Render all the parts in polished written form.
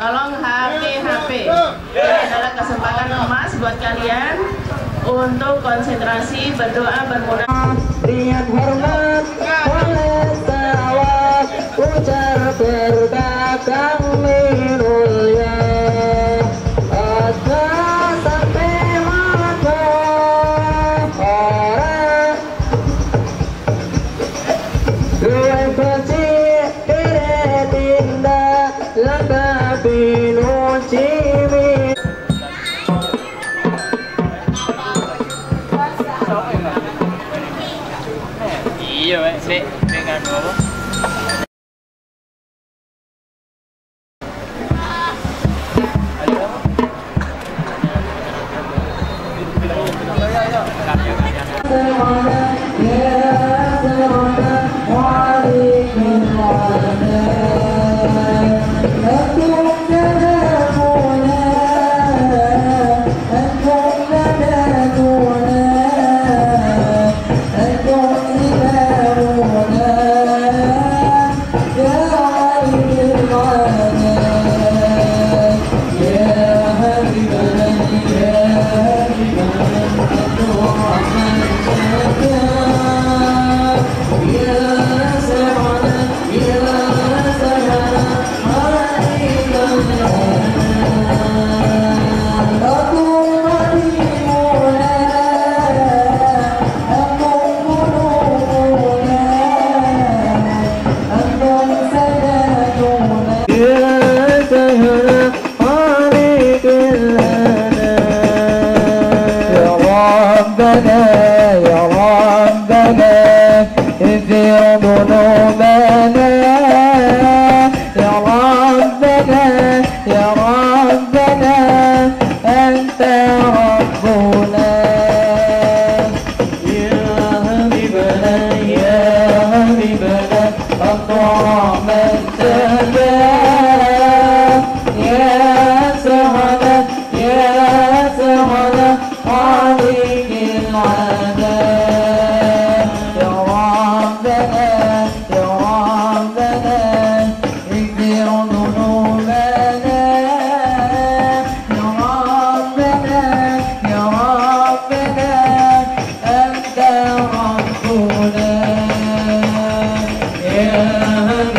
Tolong HP. Ini adalah kesempatan emas buat kalian untuk konsentrasi, berdoa, bermunajat. Dengan hormat oleh sawah ujar berbakang minulya ada sampai mata orang dua benci diri tindak lamba binu cimi. Iya, Pak. Sik, dengan apa?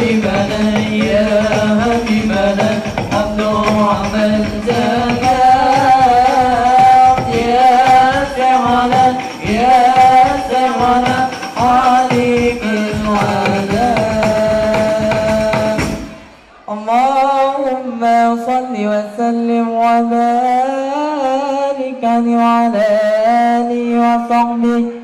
Happy birthday. اللهم صل وسلم وبارك عليه وعلى آله وصحبه.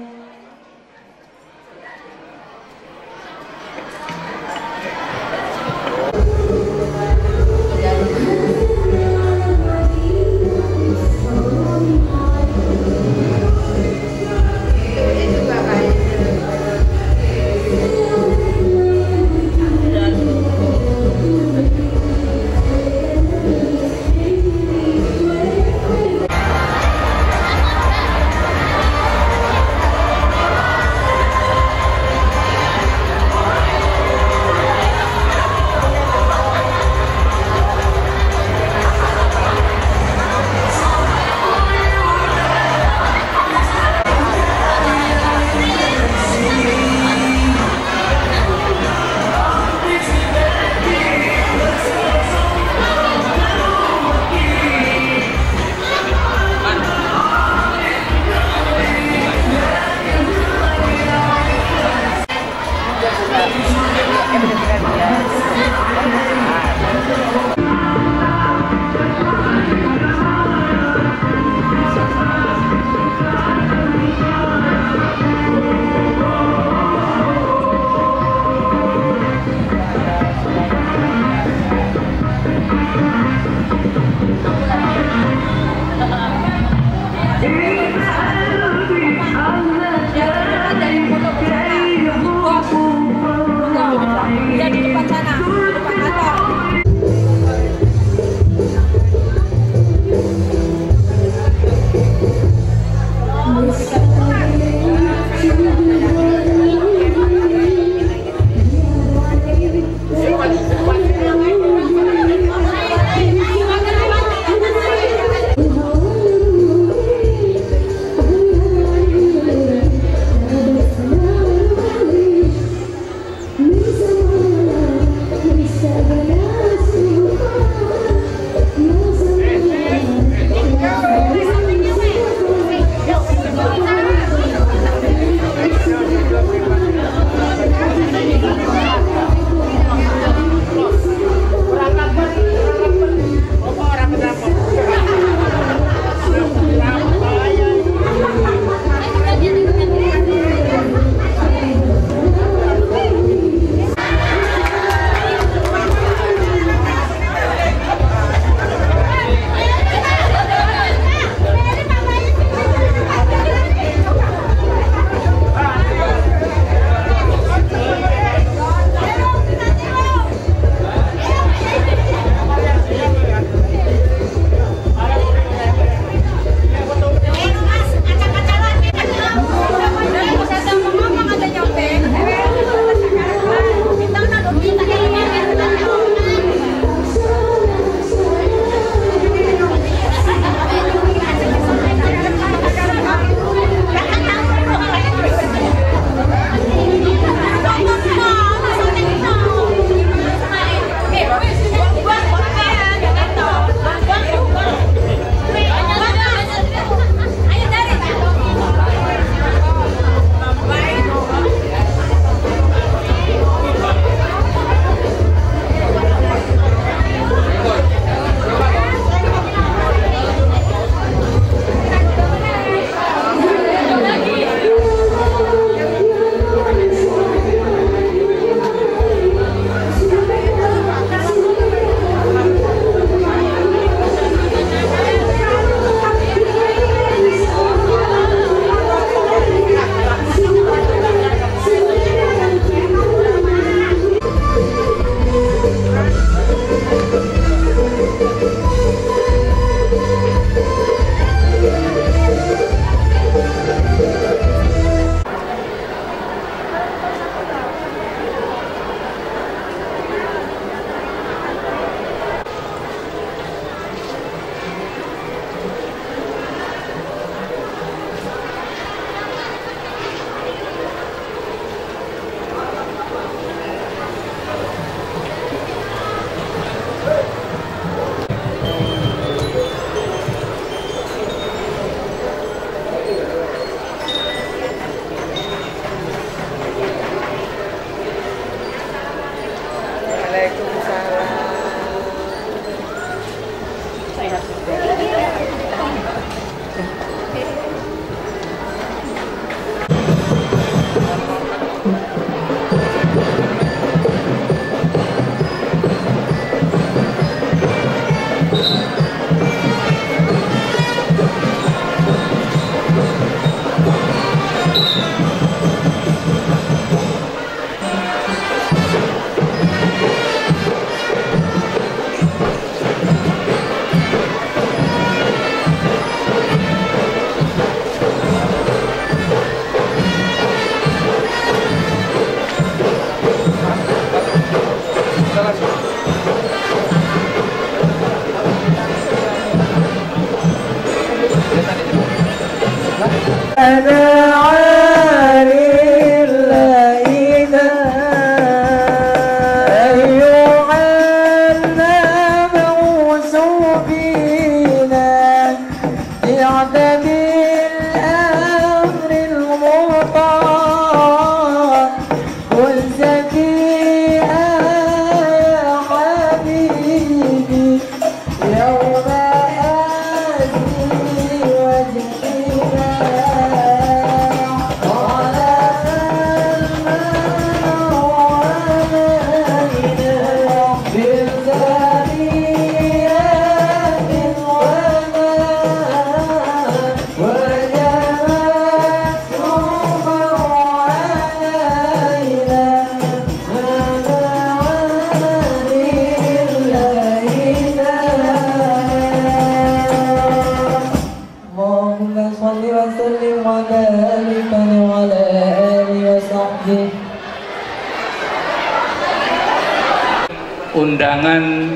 Undangan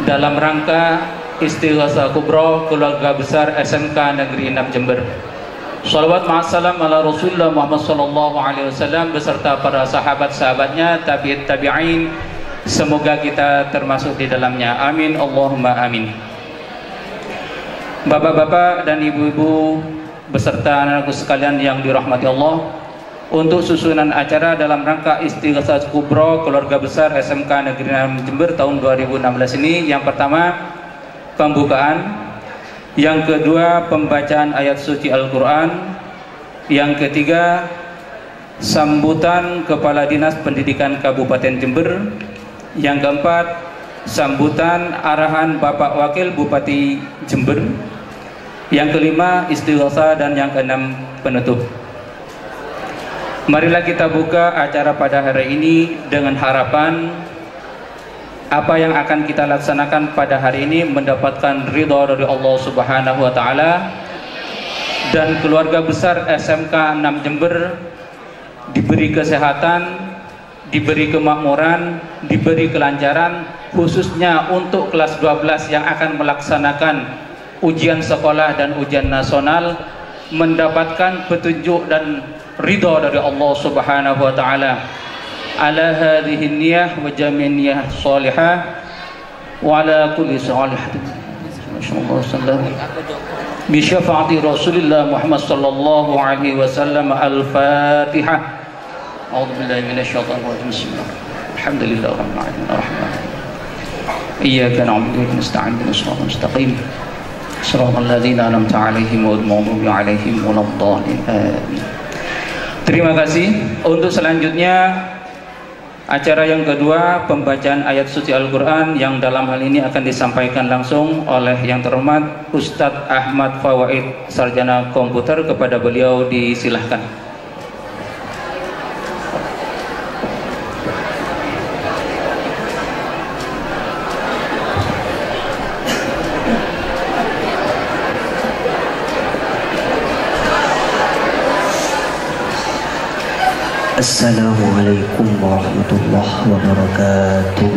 dalam rangka Istighatsah Kubra Keluarga Besar SMK Negeri 6 Jember. Shalawat ma'assalam ala Rasulullah Muhammad sallallahu alaihi wasallam beserta para sahabat-sahabatnya, tabi'in. Semoga kita termasuk di dalamnya. Amin Allahumma amin. Bapak-bapak dan ibu-ibu beserta anak-anakku sekalian yang dirahmati Allah, untuk susunan acara dalam rangka Istighatsah Kubra Keluarga Besar SMK Negeri 6 Jember tahun 2016 ini, yang pertama pembukaan, yang kedua pembacaan ayat suci Al-Quran, yang ketiga sambutan Kepala Dinas Pendidikan Kabupaten Jember, yang keempat sambutan arahan Bapak Wakil Bupati Jember, yang kelima istighatsah, dan yang keenam penutup. Marilah kita buka acara pada hari ini dengan harapan apa yang akan kita laksanakan pada hari ini mendapatkan ridha dari Allah Subhanahu wa taala, dan keluarga besar SMK 6 Jember diberi kesehatan, diberi kemakmuran, diberi kelancaran, khususnya untuk kelas 12 yang akan melaksanakan ujian sekolah dan ujian nasional, mendapatkan petunjuk dan ridha dari Allah Subhanahu wa taala. Ala hadhihi niyyah wa jami' niyyah shalihah wa ala kulli salihatin masyaallah sallallahu bi syafaati Rasulillah Muhammad sallallahu alaihi wasallam. Al-Fatihah. A'udzu billahi minasyaitonir rajim. Bismillah. Alhamdulillahirabbil alamin. Arrahmanirrahim. Iyyaka na'budu wa iyyaka nasta'in. Ihdinas siratal mustaqim. Shiratal ladzina an'amta 'alaihim ghairil maghdubi 'alaihim waladdallin. Amin. Terima kasih. Untuk selanjutnya acara yang kedua, pembacaan ayat suci Al-Quran, yang dalam hal ini akan disampaikan langsung oleh yang terhormat Ustadz Ahmad Fawaid, Sarjana Komputer. Kepada beliau disilahkan. Assalamualaikum warahmatullahi wabarakatuh.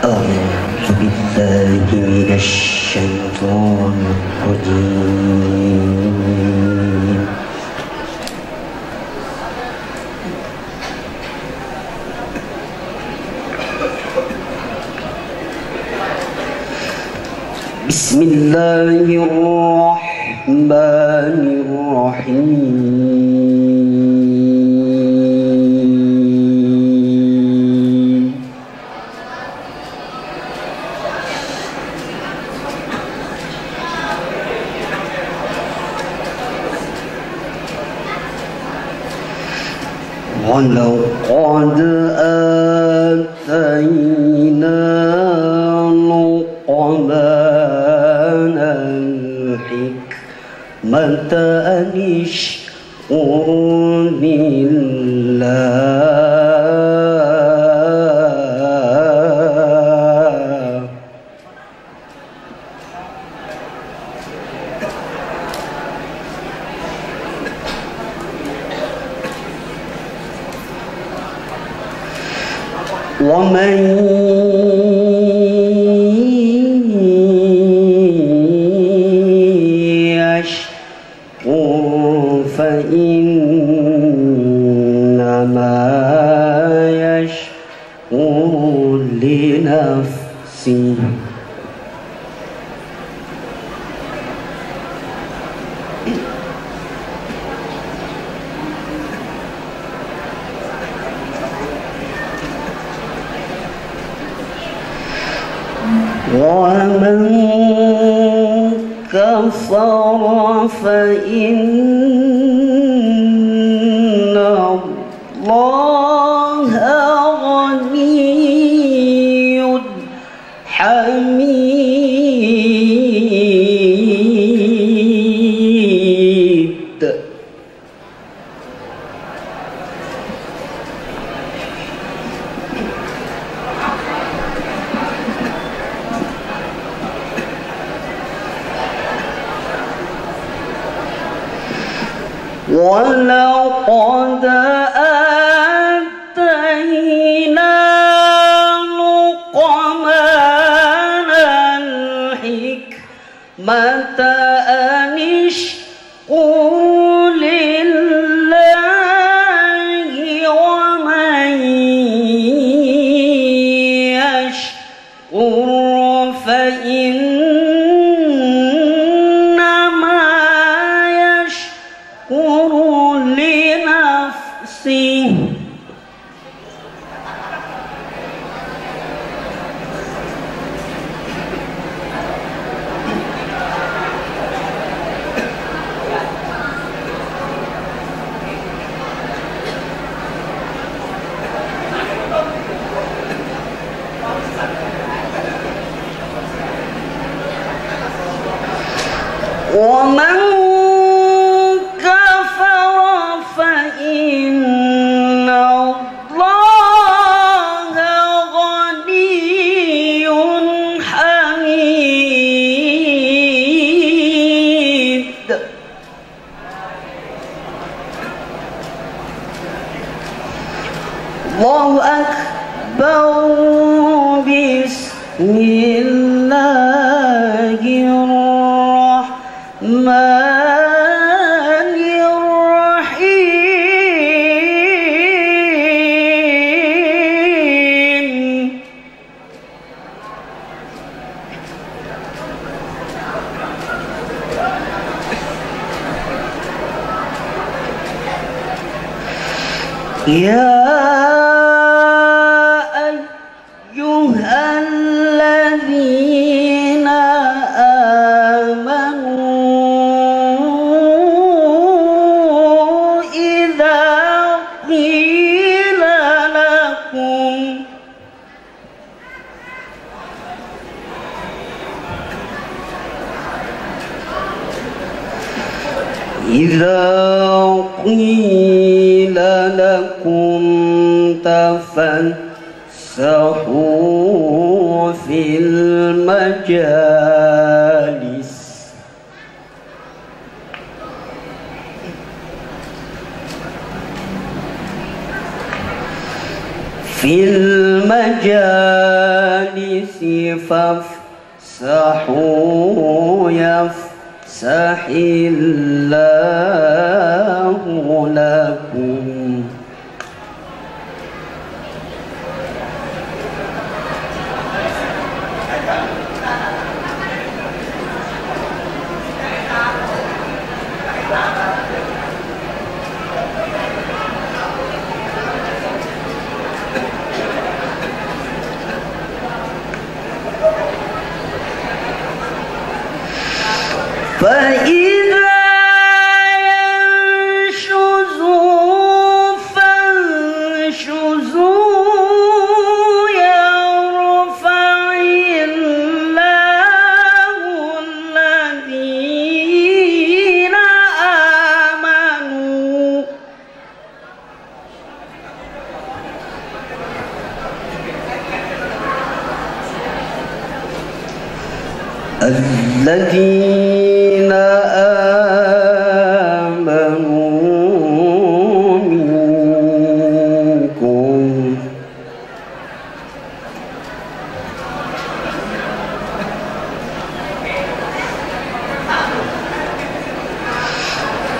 A'udzu billahi minasy syaithanir rajim. Bismillahirrahmanirrahim. وَلَقَدْ آتَيْنَا لُقْمَانَ الْحِكْمَةَ أَنِ اشْكُرْ لِلَّهِ ومن يشكر فإنما يشكر لنفسه ومن كفر فإن الله غني حميد ولقد آتينا لقمان الحكمة أن اشكر لله ومن يشكر فإنما يشكر لنفسه ومن كفر فإن الله غني حميد الله أكبر بسم الله الرحمن الرحيم يا أيها الذين آمنوا إذا قيل لكم تفسحوا في المجالس فافسحوا يفسح الله لكم فإذا ينشزوا فانشزوا يرفع الله الذين آمنوا الذين آمنوا منكم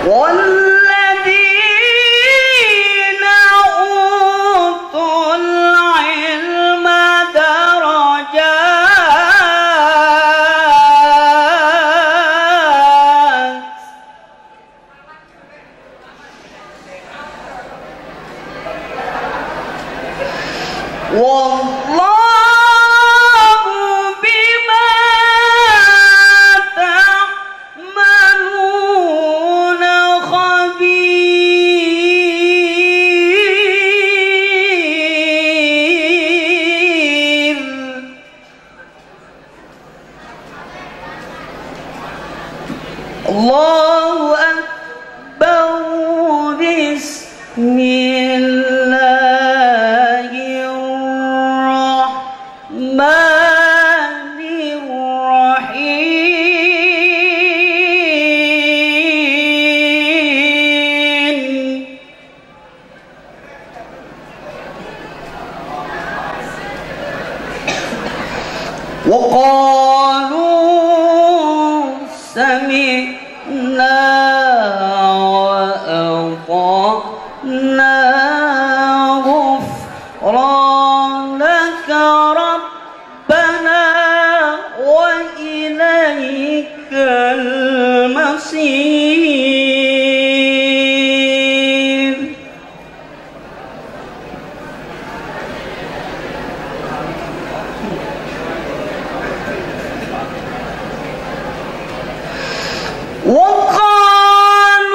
والذين أوتوا العلم درجات والله بما تعملون خبير. الله أكبر. بسم الله الرحمن الرحيم. وقالوا سمعنا وأطعنا غفرانك ربنا وإليك المصير.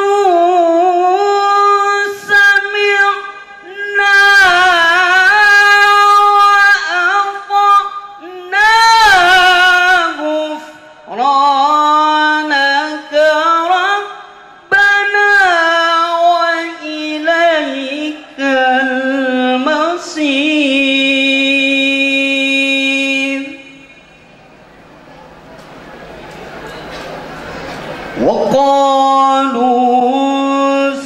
وقالوا سمعنا وأطعنا غفرانك ربنا وإليك المصير. وقالوا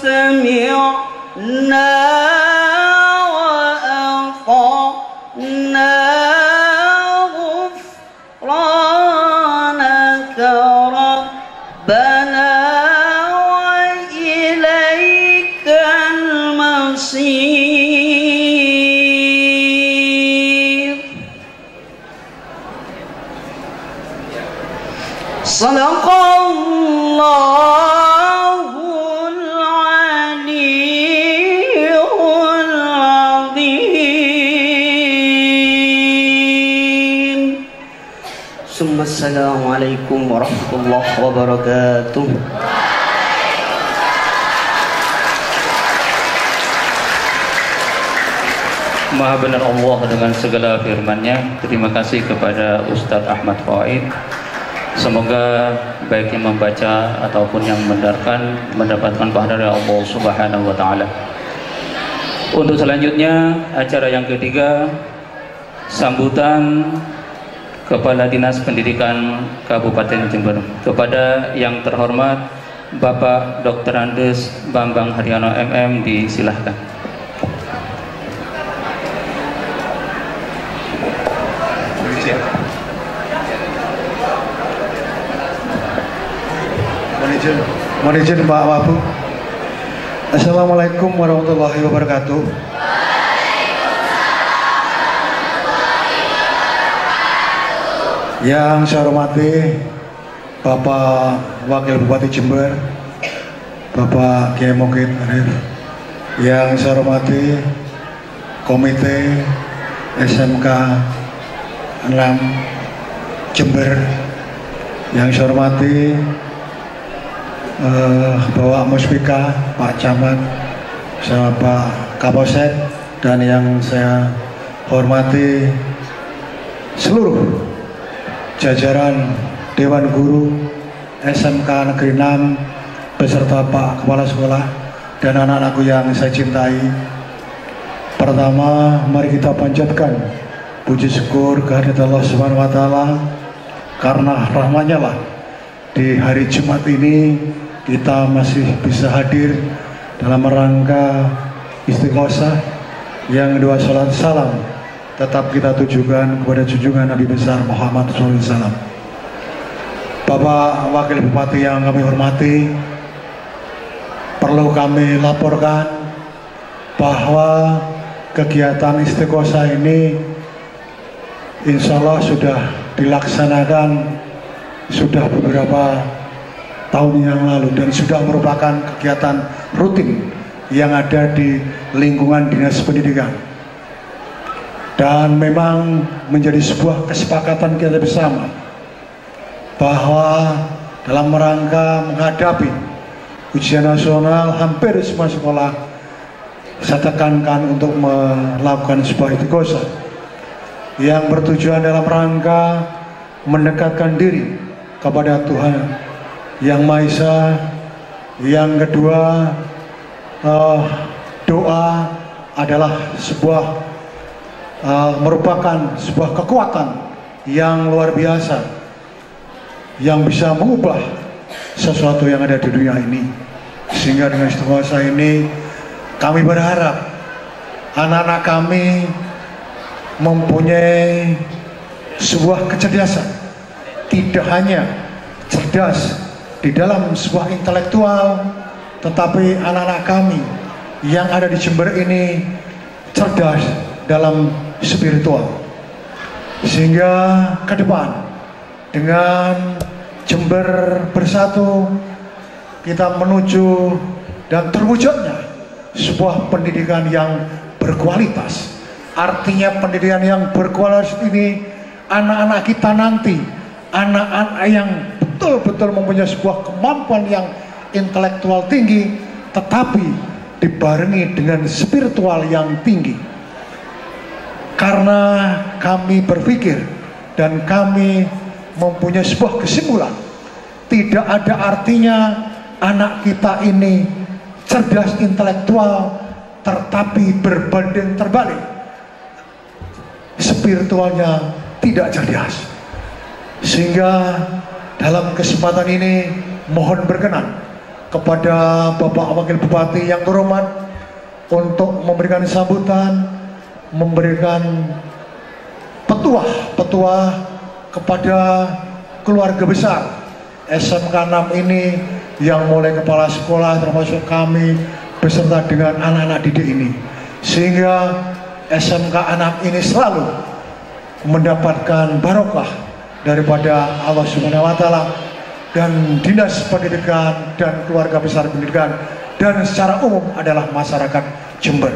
سمعنا وأطعنا غفرانك ربنا وإليك المصير. صدق الله العلي العظيم. ثم السلام عليكم ورحمة الله وبركاته. Maha benar Allah dengan segala firman-Nya. Terima kasih kepada Ustadz Ahmad Fawaid. Semoga baik yang membaca ataupun yang mendengarkan mendapatkan pahala dari Allah Subhanahu wa taala. Untuk selanjutnya acara yang ketiga, sambutan Kepala Dinas Pendidikan Kabupaten Jember. Kepada yang terhormat Bapak Dr. Andes Bambang Haryono MM disilahkan. Mohon izin Pak Wabu. Assalamualaikum warahmatullahi wabarakatuh. Yang saya hormati Bapak Wakil Bupati Jember, Bapak Kiai Mukid Arif. Yang saya hormati Komite SMK 6 Jember. Yang saya hormati Bapak Muspika, Pak Camat, sama Pak Kapolsek, dan yang saya hormati seluruh jajaran Dewan Guru SMK Negeri 6 beserta Pak Kepala Sekolah dan anak-anakku yang saya cintai. Pertama, mari kita panjatkan puji syukur kehadirat Allah Subhanahu wa taala, karena rahmat-Nya lah di hari Jumat ini kita masih bisa hadir dalam rangka istighosah. Yang kedua, salat salam tetap kita tujukan kepada junjungan Nabi besar Muhammad SAW. Bapak Wakil Bupati yang kami hormati, perlu kami laporkan bahwa kegiatan istiqosah ini insya Allah sudah dilaksanakan sudah beberapa tahun yang lalu dan sudah merupakan kegiatan rutin yang ada di lingkungan Dinas Pendidikan, dan memang menjadi sebuah kesepakatan kita bersama bahwa dalam rangka menghadapi ujian nasional hampir semua sekolah saya tekankan untuk melakukan sebuah istiqosah yang bertujuan dalam rangka mendekatkan diri kepada Tuhan Yang Maha Esa. Yang kedua, doa adalah merupakan sebuah kekuatan yang luar biasa yang bisa mengubah sesuatu yang ada di dunia ini. Sehingga dengan istiqosah ini kami berharap anak-anak kami mempunyai sebuah kecerdasan, tidak hanya cerdas di dalam sebuah intelektual, tetapi anak-anak kami yang ada di Jember ini cerdas dalam spiritual. Sehingga ke depan dengan Jember Bersatu kita menuju dan terwujudnya sebuah pendidikan yang berkualitas. Artinya pendidikan yang berkualitas ini anak-anak kita nanti, anak-anak yang betul-betul mempunyai sebuah kemampuan yang intelektual tinggi, tetapi dibarengi dengan spiritual yang tinggi. Karena kami berpikir dan kami mempunyai sebuah kesimpulan, tidak ada artinya anak kita ini cerdas intelektual tetapi berbanding terbalik spiritualnya tidak cerdas. Sehingga dalam kesempatan ini mohon berkenan kepada Bapak Wakil Bupati yang terhormat untuk memberikan sambutan, memberikan petuah kepada keluarga besar SMK 6 ini, yang mulai kepala sekolah termasuk kami beserta dengan anak-anak didik ini, sehingga SMK 6 ini selalu mendapatkan barokah daripada Allah Subhanahu wa Ta'ala dan Dinas Pendidikan dan keluarga besar pendidikan dan secara umum adalah masyarakat Jember.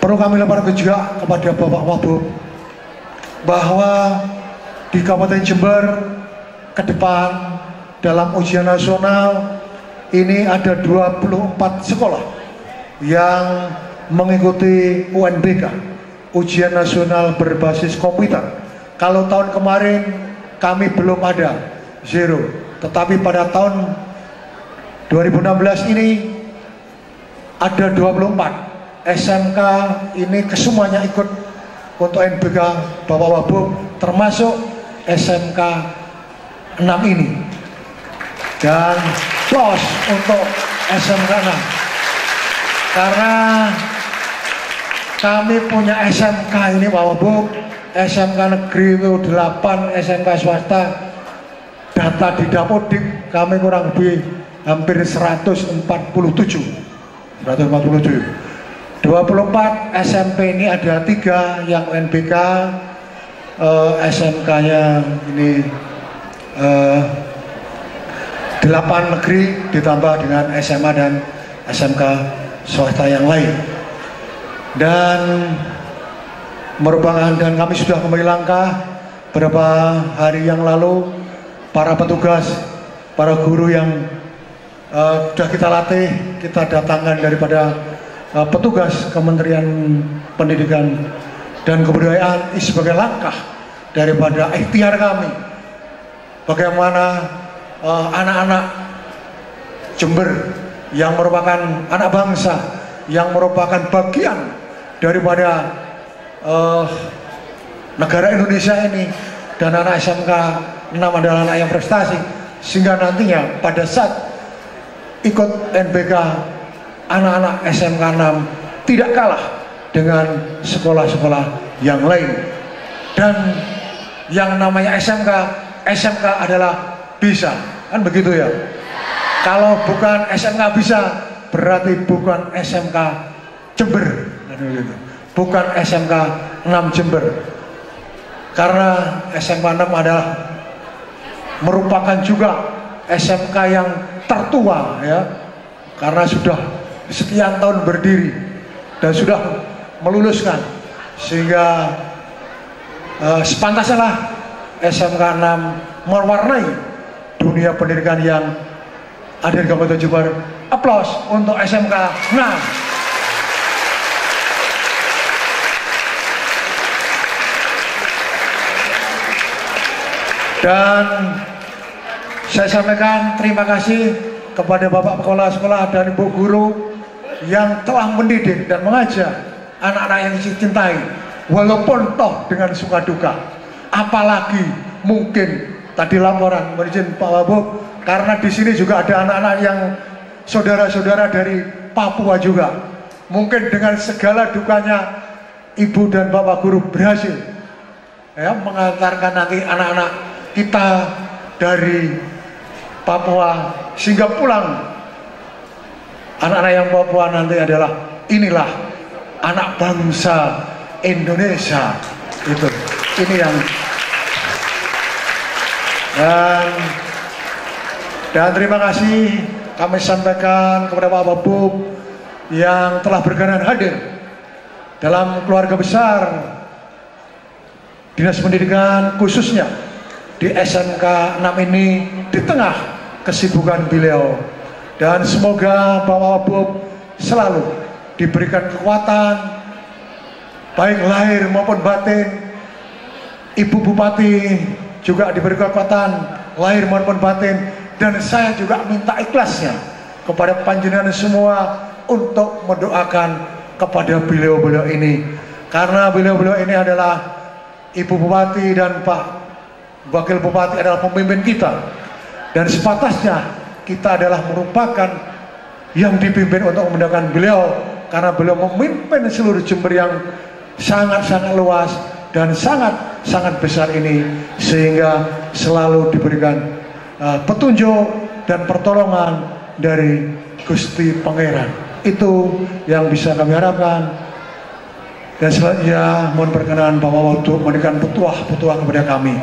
Perlu kami laporkan juga kepada Bapak Wabub bahwa di Kabupaten Jember ke depan dalam ujian nasional ini ada 24 sekolah yang mengikuti UNBK, ujian nasional berbasis komputer. Kalau tahun kemarin kami belum ada, zero, tetapi pada tahun 2016 ini ada 24 SMK ini kesemuanya ikut untuk NBK Bapak Wabub, termasuk SMK 6 ini, dan plus untuk SMK 6 karena kami punya SMK ini Pak Wabub, SMK negeri itu 8, SMK swasta, data di Dapodik kami kurang lebih hampir 147. 24 SMP ini ada 3 yang UNBK, SMK-nya ini 8 negeri ditambah dengan SMA dan SMK swasta yang lain. Dan merupakan, dan kami sudah kembali langkah beberapa hari yang lalu, para petugas, para guru yang sudah kita latih, kita datangkan daripada petugas Kementerian Pendidikan dan Kebudayaan sebagai langkah daripada ikhtiar kami bagaimana anak-anak Jember yang merupakan anak bangsa, yang merupakan bagian daripada negara Indonesia ini, dan anak SMK 6 adalah anak yang prestasi, sehingga nantinya pada saat ikut NBK anak-anak SMK 6 tidak kalah dengan sekolah-sekolah yang lain. Dan yang namanya SMK adalah bisa, kan begitu ya? Kalau bukan SMK bisa, berarti bukan SMK Jember. Bukan SMK 6 Jember. Karena SMK 6 adalah merupakan juga SMK yang tertua ya. Karena sudah sekian tahun berdiri dan sudah meluluskan, sehingga sepantasnya lah SMK 6 mewarnai dunia pendidikan yang ada di Kabupaten Jember. Aplaus untuk SMK 6. Dan saya sampaikan terima kasih kepada Bapak Kepala Sekolah dan Ibu Guru yang telah mendidik dan mengajar anak-anak yang dicintai, walaupun toh dengan suka duka. Apalagi mungkin tadi laporan izin Pak Wabub, karena di sini juga ada anak-anak yang saudara-saudara dari Papua juga. Mungkin dengan segala dukanya Ibu dan Bapak Guru berhasil ya mengantarkan nanti anak-anak kita dari Papua sehingga pulang. Anak-anak yang Papua nanti adalah inilah anak bangsa Indonesia. Ini yang dan terima kasih kami sampaikan kepada Pak Babub yang telah berkenan hadir dalam keluarga besar Dinas Pendidikan, khususnya di SMK 6 ini di tengah kesibukan beliau. Dan semoga Bapak Wabub selalu diberikan kekuatan baik lahir maupun batin. Ibu Bupati juga diberi kekuatan lahir maupun batin. Dan saya juga minta ikhlasnya kepada panjenengan semua untuk mendoakan kepada beliau-beliau ini, karena beliau-beliau ini adalah Ibu Bupati dan Pak Wakil Bupati adalah pemimpin kita, dan sepatasnya kita adalah merupakan yang dipimpin untuk memudahkan beliau, karena beliau memimpin seluruh Jember yang sangat-sangat luas dan sangat-sangat besar ini, sehingga selalu diberikan petunjuk dan pertolongan dari Gusti Pangeran. Itu yang bisa kami harapkan. Dan selanjutnya mohon perkenan Bapak untuk memberikan petuah-petuah kepada kami.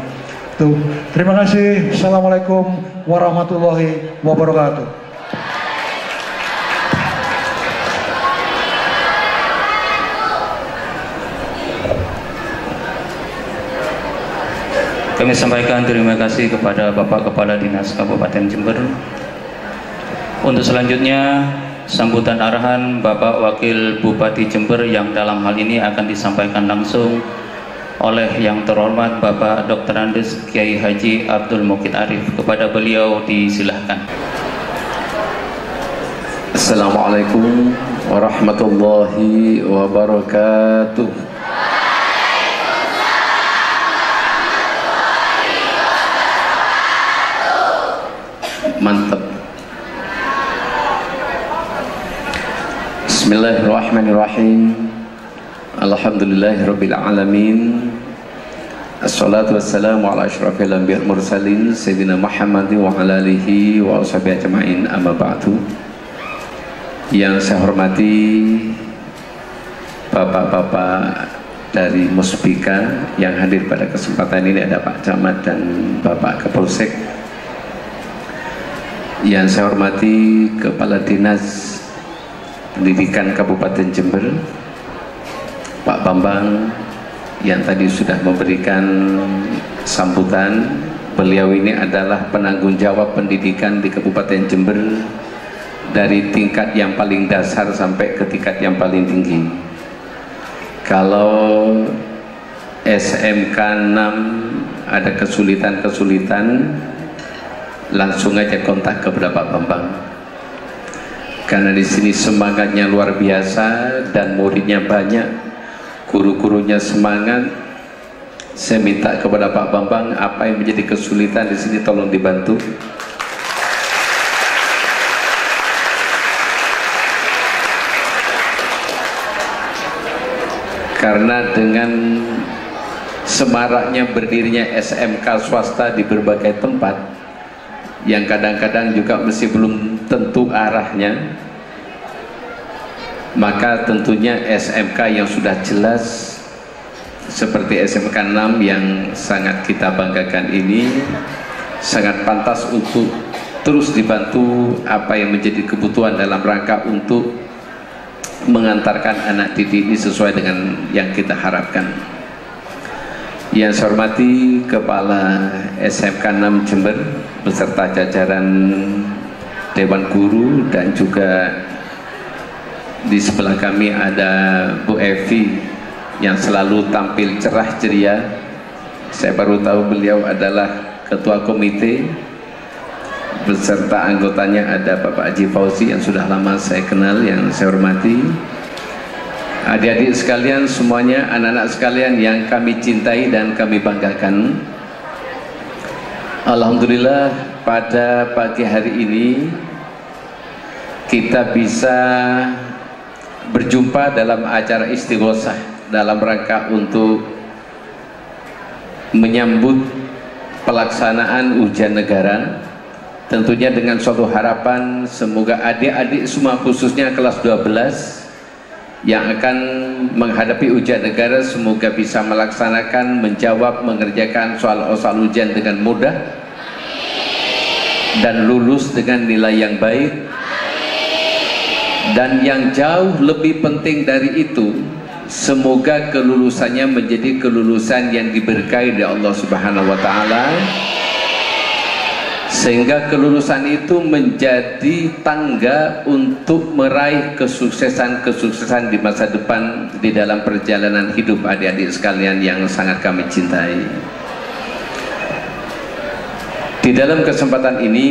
Terima kasih. Assalamualaikum warahmatullahi wabarakatuh. Kami sampaikan terima kasih kepada Bapak Kepala Dinas Kabupaten Jember. Untuk selanjutnya sambutan arahan Bapak Wakil Bupati Jember yang dalam hal ini akan disampaikan langsung oleh yang terhormat Bapak Dr. Andes Kiai Haji Abdul Muqid Arif. Kepada beliau disilahkan. Assalamualaikum warahmatullahi wabarakatuh. Mantap. Bismillahirrahmanirrahim. Alhamdulillahirabbil alamin. Assalatu wassalamu ala asyrafil anbiya'i wal mursalin sayyidina Muhammadin wa ala alihi wa washabihi ajma'in, amma ba'du. Yang saya hormati Bapak-bapak dari Muspika yang hadir pada kesempatan ini, ada Pak Camat dan Bapak Kapolsek. Yang saya hormati Kepala Dinas Pendidikan Kabupaten Jember, Pak Bambang, yang tadi sudah memberikan sambutan. Beliau ini adalah penanggung jawab pendidikan di Kabupaten Jember dari tingkat yang paling dasar sampai ke tingkat yang paling tinggi. Kalau SMK 6 ada kesulitan-kesulitan, langsung aja kontak ke Pak Bambang, karena di sini semangatnya luar biasa dan muridnya banyak, guru-gurunya semangat. Saya minta kepada Pak Bambang, apa yang menjadi kesulitan di sini tolong dibantu. Karena dengan semaraknya berdirinya SMK swasta di berbagai tempat, yang kadang-kadang juga masih belum tentu arahnya, maka tentunya SMK yang sudah jelas seperti SMK 6 yang sangat kita banggakan ini sangat pantas untuk terus dibantu apa yang menjadi kebutuhan dalam rangka untuk mengantarkan anak didik ini sesuai dengan yang kita harapkan. Yang saya hormati Kepala SMK 6 Jember beserta jajaran Dewan Guru, dan juga di sebelah kami ada Bu Evi yang selalu tampil cerah ceria. Saya baru tahu beliau adalah Ketua Komite, beserta anggotanya ada Bapak Haji Fauzi yang sudah lama saya kenal, yang saya hormati. Adik-adik sekalian semuanya, anak-anak sekalian yang kami cintai dan kami banggakan, alhamdulillah pada pagi hari ini kita bisa berjumpa dalam acara istighosah dalam rangka untuk menyambut pelaksanaan ujian negara, tentunya dengan suatu harapan semoga adik-adik semua khususnya kelas 12 yang akan menghadapi ujian negara semoga bisa melaksanakan, menjawab, mengerjakan soal-soal ujian dengan mudah dan lulus dengan nilai yang baik. Dan yang jauh lebih penting dari itu, semoga kelulusannya menjadi kelulusan yang diberkahi oleh Allah Subhanahu wa taala, sehingga kelulusan itu menjadi tangga untuk meraih kesuksesan-kesuksesan di masa depan di dalam perjalanan hidup adik-adik sekalian yang sangat kami cintai. Di dalam kesempatan ini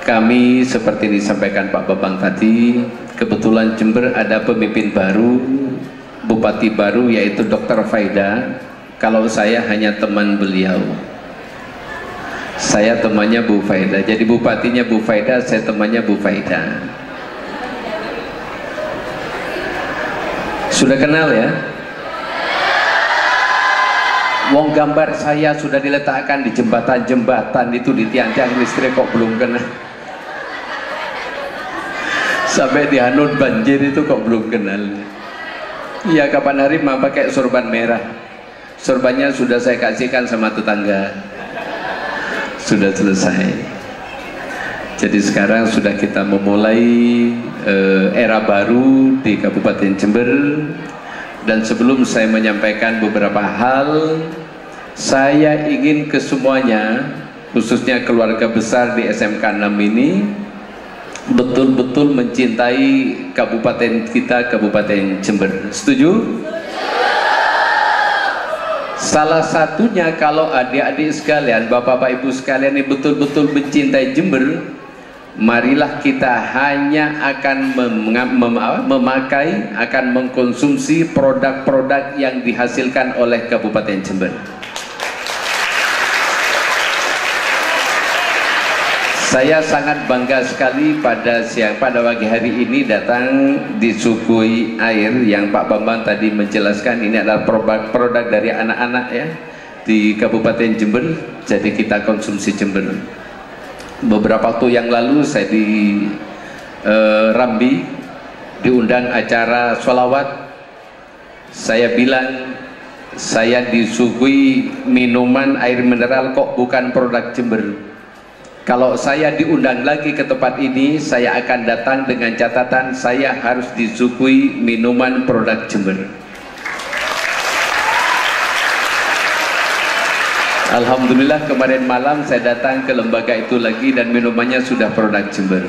kami seperti disampaikan Pak Bambang tadi, kebetulan Jember ada pemimpin baru, Bupati baru, yaitu Dr. Faida. Kalau saya hanya teman beliau, saya temannya Bu Faida, jadi bupatinya Bu Faida, saya temannya Bu Faida. Sudah kenal ya? Wong gambar saya sudah diletakkan di jembatan-jembatan itu, di tiang-tiang listrik, kok belum kenal? Sampai di Hanun banjir itu kok belum kenal? Iya, kapan hari mau pakai sorban merah, sorbannya sudah saya kasihkan sama tetangga, sudah selesai. Jadi sekarang sudah kita memulai era baru di Kabupaten Jember. Dan sebelum saya menyampaikan beberapa hal, saya ingin ke semuanya, khususnya keluarga besar di SMK 6 ini, betul-betul mencintai kabupaten kita, Kabupaten Jember. Setuju? Salah satunya kalau adik-adik sekalian, bapak-bapak ibu sekalian ini betul-betul mencintai Jember, marilah kita hanya akan memakai, akan mengkonsumsi produk-produk yang dihasilkan oleh Kabupaten Jember. Saya sangat bangga sekali pada pagi hari ini datang disuguhi air yang Pak Bambang tadi menjelaskan. Ini adalah produk dari anak-anak ya di Kabupaten Jember, jadi kita konsumsi Jember. Beberapa waktu yang lalu saya di Rambi diundang acara sholawat. Saya bilang saya disuguhi minuman air mineral kok bukan produk Jember. Kalau saya diundang lagi ke tempat ini, saya akan datang dengan catatan saya harus disuguhi minuman produk Jember. Alhamdulillah kemarin malam saya datang ke lembaga itu lagi dan minumannya sudah produk Jember.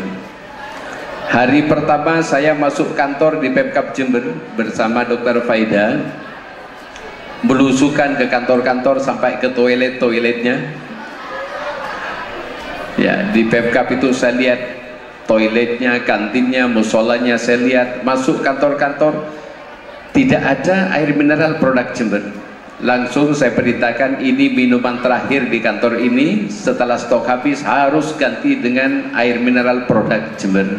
Hari pertama saya masuk kantor di Pemkab Jember bersama Dr. Faida, belusukan ke kantor-kantor sampai ke toilet-toiletnya. Ya, di Pemkab itu saya lihat toiletnya, kantinnya, musolanya, saya lihat. Masuk kantor-kantor tidak ada air mineral produk Jember. Langsung saya perintahkan ini minuman terakhir di kantor ini, setelah stok habis harus ganti dengan air mineral produk Jember.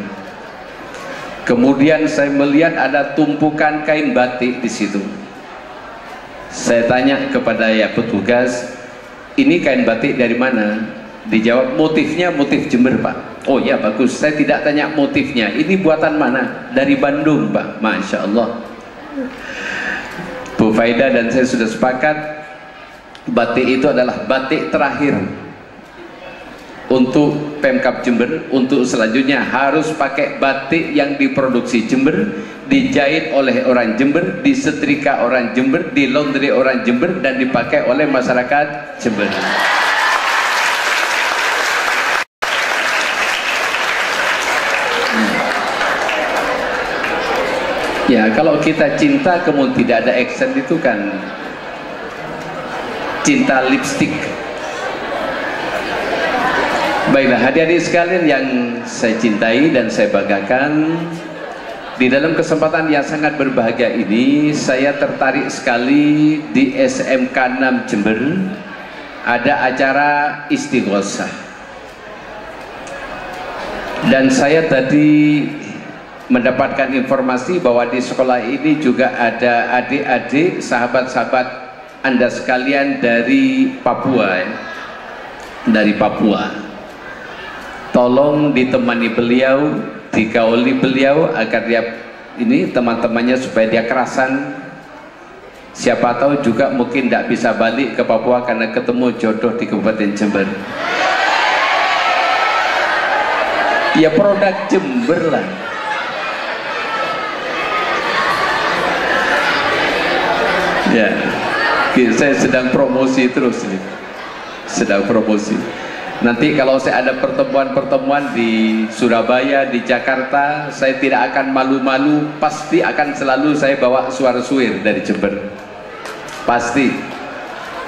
Kemudian saya melihat ada tumpukan kain batik di situ. Saya tanya kepada petugas, ini kain batik dari mana? Dijawab motifnya motif Jember Pak. Oh ya bagus, saya tidak tanya motifnya. Ini buatan mana? Dari Bandung Pak. Masya Allah. Bu Faida dan saya sudah sepakat, batik itu adalah batik terakhir untuk Pemkab Jember. Untuk selanjutnya harus pakai batik yang diproduksi Jember, dijahit oleh orang Jember, disetrika orang Jember, di laundry orang Jember, dan dipakai oleh masyarakat Jember. Ya, kalau kita cinta kemudian tidak ada action itu kan cinta lipstick. Baiklah hadirin sekalian yang saya cintai dan saya banggakan, di dalam kesempatan yang sangat berbahagia ini saya tertarik sekali di SMK 6 Jember ada acara istighosah. Dan saya tadi mendapatkan informasi bahwa di sekolah ini juga ada adik-adik, sahabat-sahabat Anda sekalian dari Papua ya. Dari Papua. Tolong ditemani beliau, digauli beliau agar dia ini teman-temannya supaya dia kerasan. Siapa tahu juga mungkin tidak bisa balik ke Papua karena ketemu jodoh di Kabupaten Jember. Ya produk Jember lah. Ya, saya sedang promosi terus nih, sedang promosi. Nanti kalau saya ada pertemuan-pertemuan di Surabaya, di Jakarta, saya tidak akan malu-malu, pasti akan selalu saya bawa suara suir dari Jember. Pasti.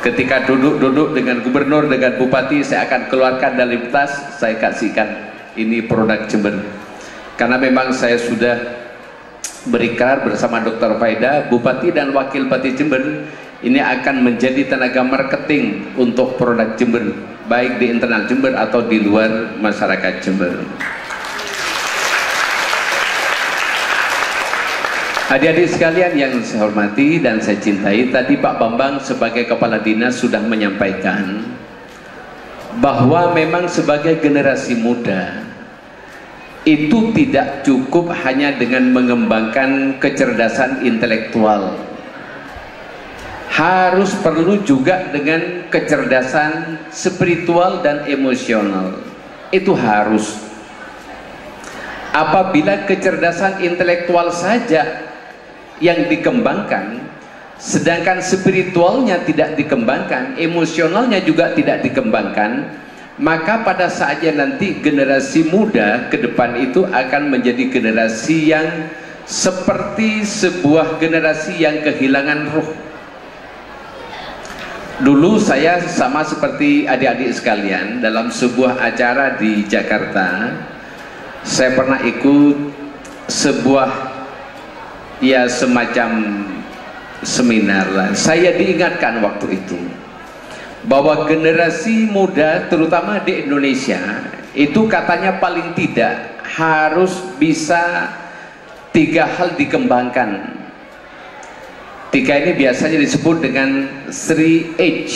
Ketika duduk-duduk dengan gubernur, dengan bupati, saya akan keluarkan dari tas, saya kasihkan ini produk Jember. Karena memang saya sudah berikrar bersama Dr. Faida, Bupati dan Wakil Bupati Jember ini akan menjadi tenaga marketing untuk produk Jember, baik di internal Jember atau di luar masyarakat Jember. Adik-adik sekalian yang saya hormati dan saya cintai, tadi Pak Bambang sebagai Kepala Dinas sudah menyampaikan bahwa memang sebagai generasi muda itu tidak cukup hanya dengan mengembangkan kecerdasan intelektual, harus perlu juga dengan kecerdasan spiritual dan emosional. Itu harus. Apabila kecerdasan intelektual saja yang dikembangkan, sedangkan spiritualnya tidak dikembangkan, emosionalnya juga tidak dikembangkan, maka pada saatnya nanti generasi muda ke depan itu akan menjadi generasi yang seperti sebuah generasi yang kehilangan ruh. Dulu saya sama seperti adik-adik sekalian dalam sebuah acara di Jakarta, saya pernah ikut sebuah ya semacam seminar lah. Saya diingatkan waktu itu bahwa generasi muda terutama di Indonesia itu katanya paling tidak harus bisa 3 hal dikembangkan. 3 ini biasanya disebut dengan 3H,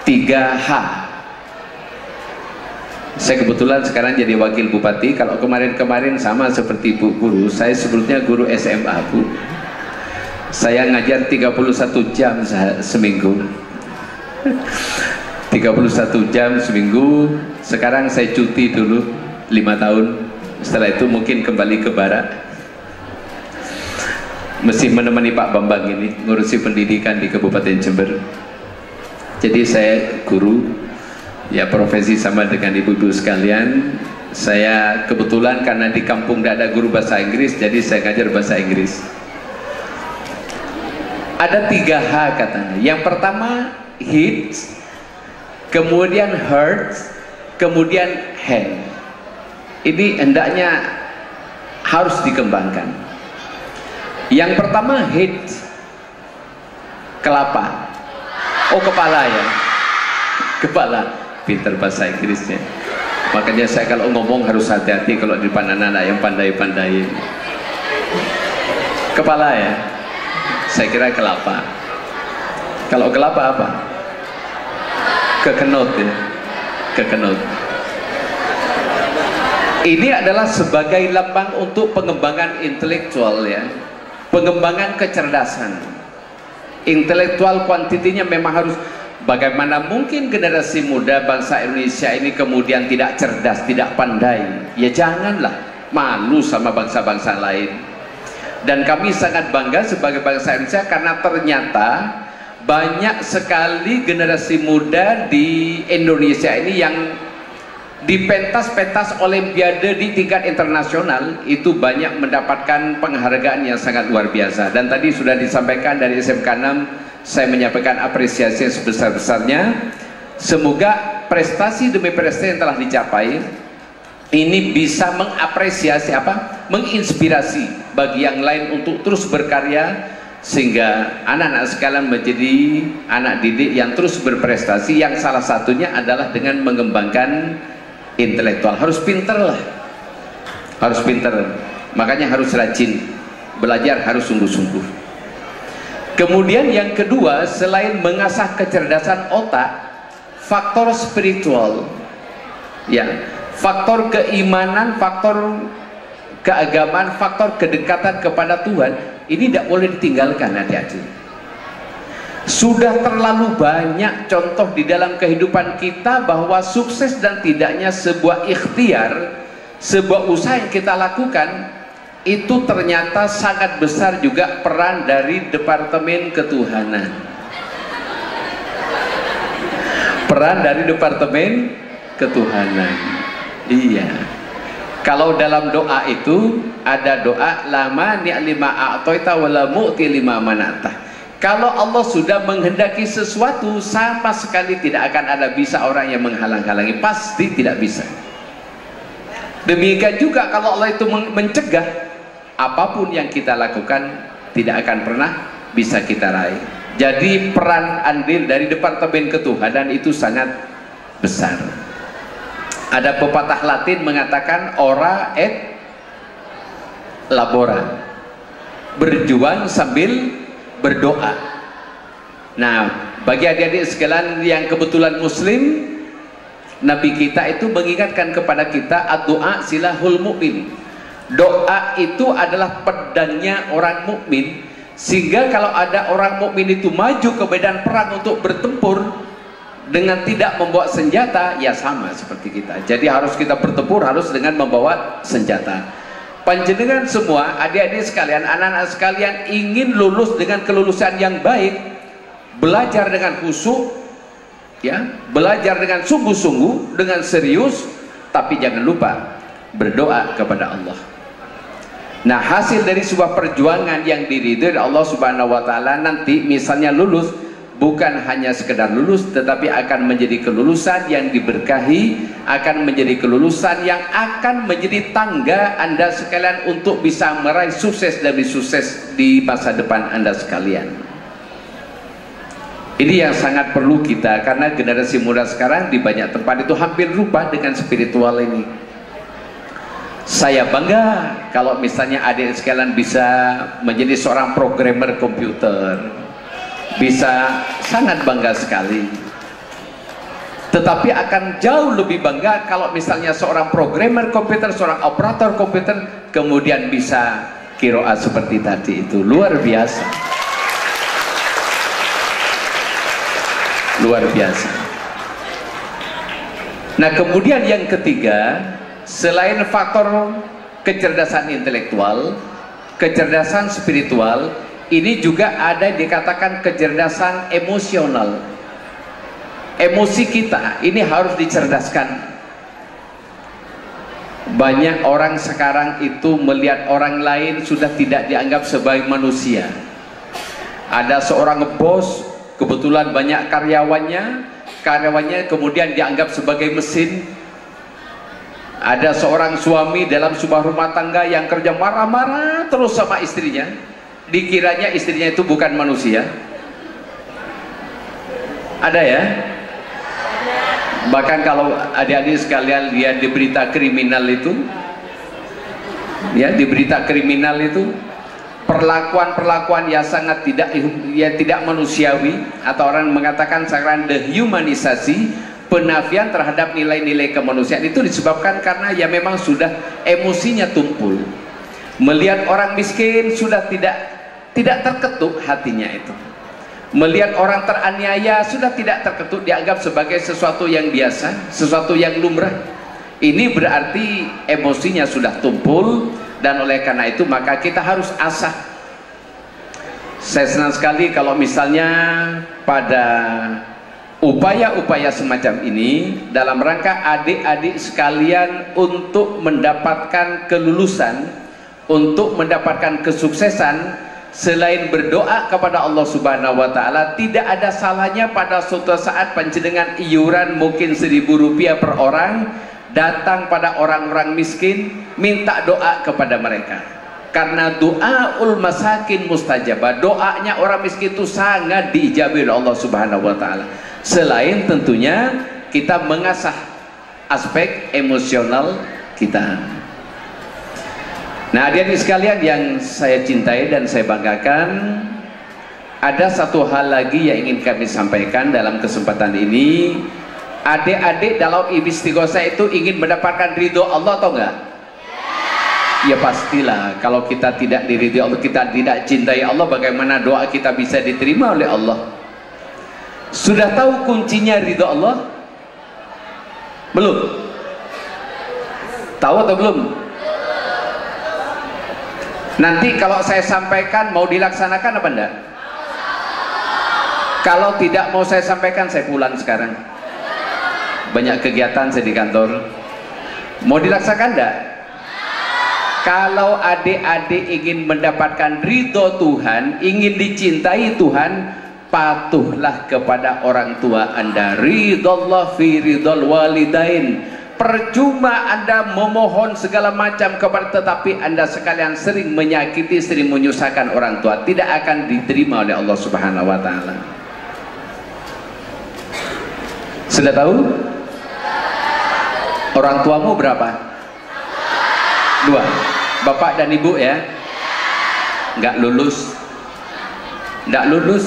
3H. Saya kebetulan sekarang jadi wakil bupati. Kalau kemarin-kemarin sama seperti Bu Guru, saya sebelumnya guru SMA Bu. Saya ngajar 31 jam seminggu. 31 jam seminggu. Sekarang saya cuti dulu 5 tahun. Setelah itu mungkin kembali ke barat, mesti menemani Pak Bambang ini ngurusi pendidikan di Kabupaten Jember. Jadi saya guru, ya profesi sama dengan ibu-ibu sekalian. Saya kebetulan karena di kampung tidak ada guru bahasa Inggris, jadi saya ngajar bahasa Inggris. Ada 3H katanya. Yang pertama hit, kemudian heart, kemudian hand. Ini hendaknya harus dikembangkan. Yang pertama hit, kelapa. Oh kepala ya, kepala. Pinter bahasa Inggrisnya. Makanya saya kalau ngomong harus hati-hati kalau di depan anak-anak yang pandai-pandai. Kepala ya, saya kira kelapa. Kalau kelapa apa? Kekenut ya. kekenut. Ini adalah sebagai lambang untuk pengembangan intelektual ya, pengembangan kecerdasan. Intelektual kuantitinya memang harus. Bagaimana mungkin generasi muda bangsa Indonesia ini kemudian tidak cerdas, tidak pandai? Ya janganlah, malu sama bangsa-bangsa lain. Dan kami sangat bangga sebagai bangsa Indonesia karena ternyata banyak sekali generasi muda di Indonesia ini yang di pentas-pentas olimpiade di tingkat internasional itu banyak mendapatkan penghargaan yang sangat luar biasa. Dan tadi sudah disampaikan dari SMK 6, saya menyampaikan apresiasi sebesar-besarnya. Semoga prestasi demi prestasi yang telah dicapai ini bisa mengapresiasi menginspirasi bagi yang lain untuk terus berkarya, sehingga anak-anak sekalian menjadi anak didik yang terus berprestasi, yang salah satunya adalah dengan mengembangkan intelektual. Harus pinter lah, harus pinter, makanya harus rajin belajar, harus sungguh-sungguh. Kemudian yang kedua, selain mengasah kecerdasan otak, faktor spiritual ya, faktor keimanan, faktor keagamaan, faktor kedekatan kepada Tuhan, ini tidak boleh ditinggalkan adik-adik. Sudah terlalu banyak contoh di dalam kehidupan kita bahwa sukses dan tidaknya sebuah ikhtiar, sebuah usaha yang kita lakukan, itu ternyata sangat besar juga peran dari Departemen Ketuhanan. Peran dari Departemen Ketuhanan. Iya. Kalau dalam doa itu ada doa lama ni'lima a'toita wala mu'ti lima manatah. Kalau Allah sudah menghendaki sesuatu, sama sekali tidak akan ada bisa orang yang menghalang-halangi, pasti tidak bisa. Demikian juga kalau Allah itu mencegah, apapun yang kita lakukan tidak akan pernah bisa kita raih. Jadi peran andil dari Departemen Ketuhanan itu sangat besar. Ada pepatah Latin mengatakan ora et labora, berjuang sambil berdoa. Nah, bagi adik-adik sekalian yang kebetulan muslim, Nabi kita itu mengingatkan kepada kita, ad-doa silahul mu'min. Doa itu adalah pedangnya orang mukmin, sehingga kalau ada orang mukmin itu maju ke medan perang untuk bertempur dengan tidak membawa senjata, ya sama seperti kita. Jadi harus kita bertempur harus dengan membawa senjata. Panjenengan semua, adik-adik sekalian, anak-anak sekalian ingin lulus dengan kelulusan yang baik, belajar dengan khusyuk, ya, belajar dengan sungguh-sungguh, dengan serius, tapi jangan lupa berdoa kepada Allah. Nah, hasil dari sebuah perjuangan yang diridhoi Allah Subhanahu wa taala nanti misalnya lulus, bukan hanya sekedar lulus, tetapi akan menjadi kelulusan yang diberkahi, akan menjadi kelulusan yang akan menjadi tangga Anda sekalian untuk bisa meraih sukses demi sukses di masa depan Anda sekalian. Ini yang sangat perlu kita, karena generasi muda sekarang di banyak tempat itu hampir lupa dengan spiritual ini. Saya bangga kalau misalnya adik sekalian bisa menjadi seorang programmer komputer, bisa sangat bangga sekali. Tetapi akan jauh lebih bangga kalau misalnya seorang programmer komputer, seorang operator komputer kemudian bisa qiraah seperti tadi, itu luar biasa. Luar biasa. Nah, kemudian yang ketiga, selain faktor kecerdasan intelektual, kecerdasan spiritual, ini juga ada dikatakan kecerdasan emosional. Emosi kita ini harus dicerdaskan. Banyak orang sekarang itu melihat orang lain sudah tidak dianggap sebagai manusia. Ada seorang bos, kebetulan banyak karyawannya kemudian dianggap sebagai mesin. Ada seorang suami dalam sebuah rumah tangga yang kerja marah-marah terus sama istrinya, dikiranya istrinya itu bukan manusia. Ada ya? Bahkan kalau adik-adik sekalian lihat di berita kriminal itu, ya, di berita kriminal itu perlakuan-perlakuan yang sangat tidak manusiawi, atau orang mengatakan sekarang dehumanisasi, penafian terhadap nilai-nilai kemanusiaan itu disebabkan karena ya memang sudah emosinya tumpul. Melihat orang miskin sudah tidak terketuk hatinya itu. Melihat orang teraniaya sudah tidak terketuk, dianggap sebagai sesuatu yang biasa, sesuatu yang lumrah. Ini berarti emosinya sudah tumpul, dan oleh karena itu maka kita harus asah. Saya senang sekali kalau misalnya pada upaya-upaya semacam ini dalam rangka adik-adik sekalian untuk mendapatkan kelulusan, untuk mendapatkan kesuksesan. Selain berdoa kepada Allah Subhanahu wa Ta'ala, tidak ada salahnya pada suatu saat panjenengan iuran mungkin Rp1.000 per orang, datang pada orang-orang miskin, minta doa kepada mereka. Karena doaul masakin mustajabah, doanya orang miskin itu sangat diijabi oleh Allah Subhanahu wa Ta'ala. Selain tentunya kita mengasah aspek emosional kita. Nah, adik-adik sekalian yang saya cintai dan saya banggakan, ada satu hal lagi yang ingin kami sampaikan dalam kesempatan ini. Adik-adik dalam istighosah itu ingin mendapatkan ridho Allah atau enggak? Ya pastilah. Kalau kita tidak diridhoi Allah, kita tidak cintai Allah, bagaimana doa kita bisa diterima oleh Allah? Sudah tahu kuncinya ridho Allah? Belum? Tahu atau belum? Nanti kalau saya sampaikan mau dilaksanakan apa enggak? Kalau tidak mau saya sampaikan, saya pulang sekarang. Banyak kegiatan saya di kantor. Mau dilaksanakan enggak? Kalau adik-adik ingin mendapatkan ridho Tuhan, ingin dicintai Tuhan, patuhlah kepada orang tua Anda. Ridhollah fi ridhol walidain. Percuma Anda memohon segala macam kepada, tetapi Anda sekalian sering menyakiti, sering menyusahkan orang tua, tidak akan diterima oleh Allah Subhanahu wa Ta'ala. Sudah tahu? Orang tuamu berapa? 2. Bapak dan ibu ya? Nggak lulus? Nggak lulus?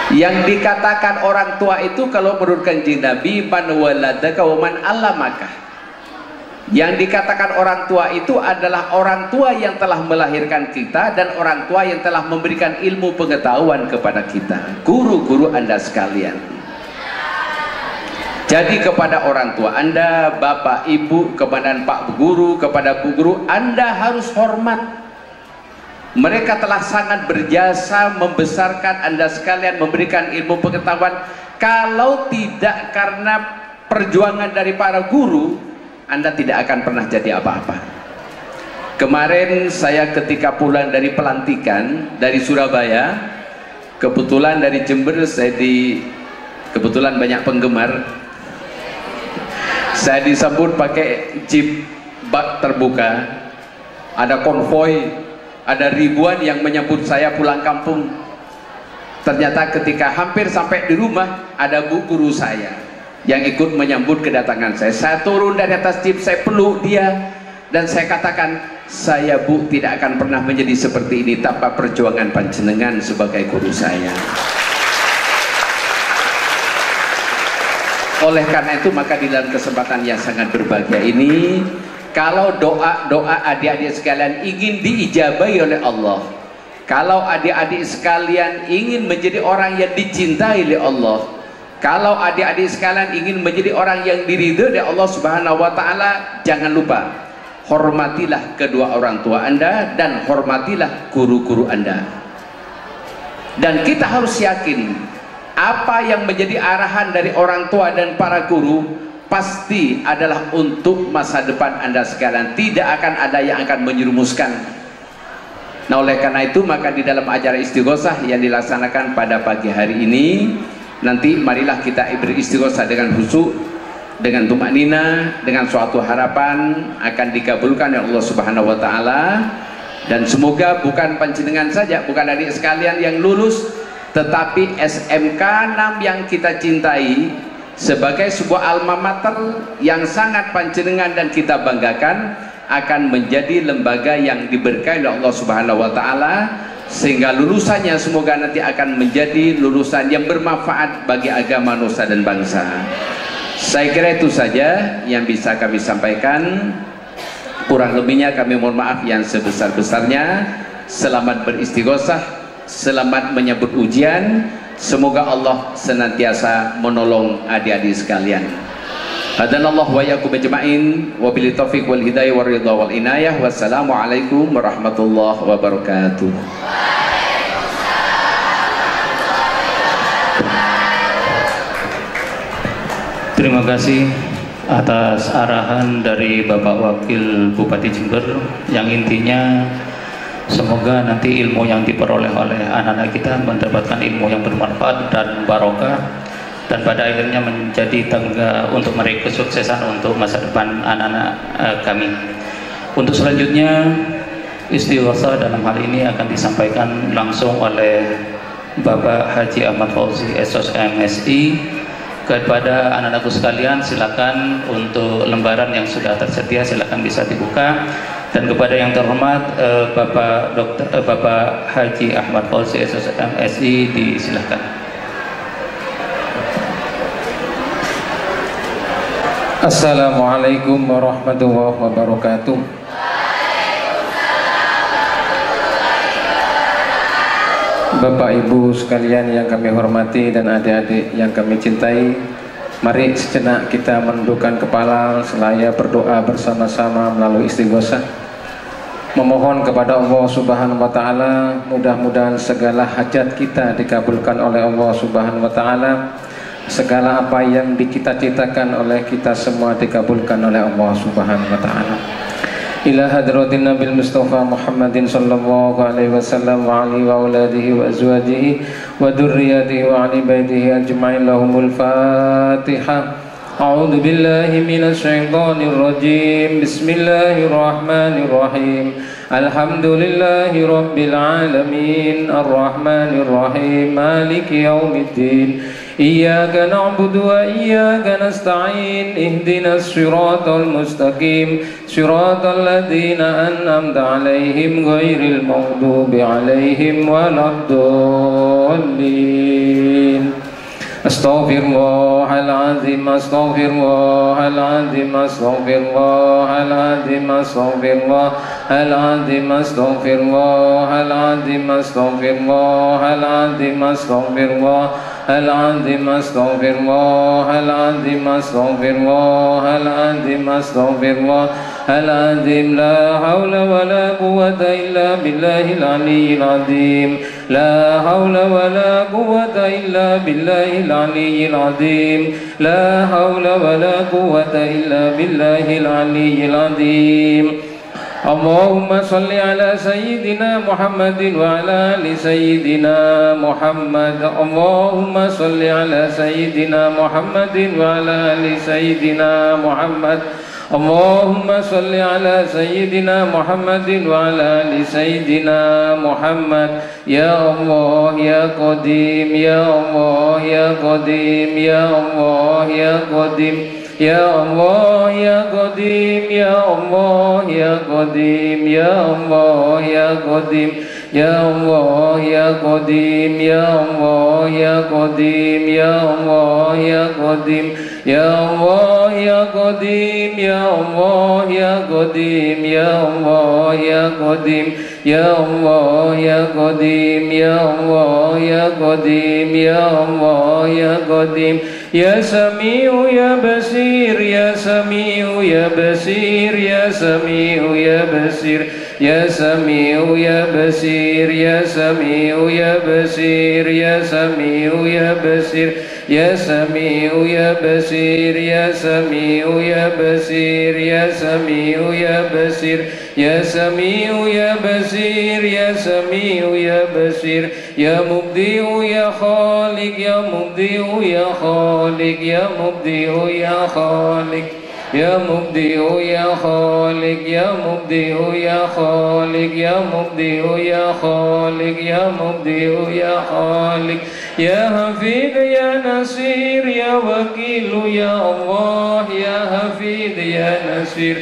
Yang dikatakan orang tua itu kalau menurut Kanjeng Nabi, man waladaka wa man allamaka. Yang dikatakan orang tua itu adalah orang tua yang telah melahirkan kita dan orang tua yang telah memberikan ilmu pengetahuan kepada kita, guru-guru Anda sekalian. Jadi kepada orang tua Anda, bapak, ibu, kepada pak guru, kepada bu guru, Anda harus hormat. Mereka telah sangat berjasa membesarkan Anda sekalian, memberikan ilmu pengetahuan. Kalau tidak karena perjuangan dari para guru, Anda tidak akan pernah jadi apa-apa. Kemarin saya ketika pulang dari pelantikan dari Surabaya, kebetulan dari Jember, kebetulan banyak penggemar, saya disambut pakai jeep bak terbuka, ada konvoi. Ada ribuan yang menyambut saya pulang kampung. Ternyata ketika hampir sampai di rumah, ada bu guru saya yang ikut menyambut kedatangan saya. Saya turun dari atas jeep, saya peluk dia, dan saya katakan, saya bu tidak akan pernah menjadi seperti ini tanpa perjuangan panjenengan sebagai guru saya. Oleh karena itu maka di dalam kesempatan yang sangat berbahagia ini, kalau doa-doa adik-adik sekalian ingin diijabahi oleh Allah, kalau adik-adik sekalian ingin menjadi orang yang dicintai oleh Allah, kalau adik-adik sekalian ingin menjadi orang yang diridhoi oleh Allah Subhanahu wa Ta'ala, jangan lupa hormatilah kedua orang tua Anda dan hormatilah guru-guru Anda. Dan kita harus yakin apa yang menjadi arahan dari orang tua dan para guru pasti adalah untuk masa depan Anda sekalian. Tidak akan ada yang akan menyerumuskan. Nah, oleh karena itu maka di dalam acara istighosah yang dilaksanakan pada pagi hari ini, nanti marilah kita beristighosah dengan khusyuk, dengan tumanina, dengan suatu harapan akan dikabulkan oleh Allah Subhanahu wa Ta'ala. Dan semoga bukan panjenengan saja, bukan adik sekalian yang lulus, tetapi SMK 6 yang kita cintai sebagai sebuah alma mater yang sangat panjenengan dan kita banggakan, akan menjadi lembaga yang diberkahi oleh Allah Subhanahu wa Ta'ala, sehingga lulusannya semoga nanti akan menjadi lulusan yang bermanfaat bagi agama, nusa dan bangsa. Saya kira itu saja yang bisa kami sampaikan. Kurang lebihnya kami mohon maaf yang sebesar-besarnya. Selamat beristighosah, selamat menyambut ujian. Semoga Allah senantiasa menolong adik-adik sekalian. Hadanallahu wa iyyakum ajma'in wa bil taufiq wal hidayah war ridha wal inayah. Wassalamualaikum warahmatullahi wabarakatuh. Terima kasih atas arahan dari Bapak Wakil Bupati Jember yang intinya semoga nanti ilmu yang diperoleh oleh anak-anak kita mendapatkan ilmu yang bermanfaat dan barokah, dan pada akhirnya menjadi tangga untuk meraih kesuksesan untuk masa depan anak-anak kami. Untuk selanjutnya istighosah dalam hal ini akan disampaikan langsung oleh Bapak Haji Ahmad Fauzi SOS MSI. Kepada anak-anakku sekalian, silakan untuk lembaran yang sudah tersedia silakan bisa dibuka. Dan kepada yang terhormat Bapak Haji Ahmad Fauzi SOS MSI disilakan. Assalamualaikum warahmatullahi wabarakatuh. Bapak Ibu sekalian yang kami hormati dan adik-adik yang kami cintai, mari sejenak kita menundukkan kepala selaya berdoa bersama-sama melalui istighosah, memohon kepada Allah Subhanahu wa taala mudah-mudahan segala hajat kita dikabulkan oleh Allah Subhanahu wa taala. Segala apa yang dicita-citakan oleh kita semua dikabulkan oleh Allah Subhanahu wa taala. Ila hadratin Nabil Mustafa Muhammadin sallallahu alaihi wasallam wa alihi wa auladihi wa azwajihi wa dzurriyyatihi wa ali baitihi ajma'in lahumul Fatihah. A'udzu billahi minasy syaithanir rajim. Bismillahirrahmanirrahim. Alhamdulillahi rabbil alamin arrahmanir rahim maliki yaumiddin. Iyyaka na'budu wa iyyaka nasta'in ihdinas siratal mustaqim siratal ladzina an'amta 'alaihim ghairil maghdubi 'alaihim waladdallin. Astaghfirullahaladzim, astaghfirullahaladzim, astaghfirullahaladzim, astaghfirullahaladzim, astaghfirullahaladzim, astaghfirullahaladzim, astaghfirullahaladzim, astaghfirullahaladzim, astaghfirullahaladzim, astaghfirullahaladzim. La haula wa la quwwata illa billahil aliyyil azim. La haula wa la quwwata illa billahil aliyyil azim. La haula wa la quwwata illa billahil aliyyil azim. Allahumma salli ala sayyidina Muhammadin wa ala ali sayyidina Muhammad. Allahumma salli ala sayyidina Muhammadin wa ala ali sayyidina Muhammad. Allahumma salli ala sayyidina Muhammadin wa ala ali sayyidina Muhammad. Ya Allah ya Qadim, ya Allah ya Qadim, ya Allah ya Qadim. Ya Allah ya Qadim, ya Allah ya Qadim, ya Allah ya Qadim, ya Allah ya Qadim, ya Allah ya Qadim, ya Allah ya Qadim, ya Allah ya Qadim, ya Allah ya Qadim, ya Allah ya Qadim, ya Allah ya Qadim, ya Allah ya Qadim, ya Allah ya Qadim. Ya Sami'u ya Basir, ya Sami'u ya Basir, ya Sami'u ya Basir, ya Sami'u ya Basir, ya Sami'u ya Basir, ya Sami'u ya Basir, ya Sami'u ya Basir, ya Sami'u ya Basir, ya Sami'u ya Basir, ya Sami'u ya Basir, ya Sami'u ya Basir, ya Mubdi'u ya Khaliq, ya Mubdi'u ya Khaliq, ya Mubdi'u ya Khaliq, ya Mubdi'u ya Khaliq, ya Mubdi'u ya Khaliq, ya Mubdi'u ya Khaliq, ya Mubdi'u ya Khaliq, ya Hafid ya Nasir, ya Wakil ya Allah, ya Hafid ya Nasir,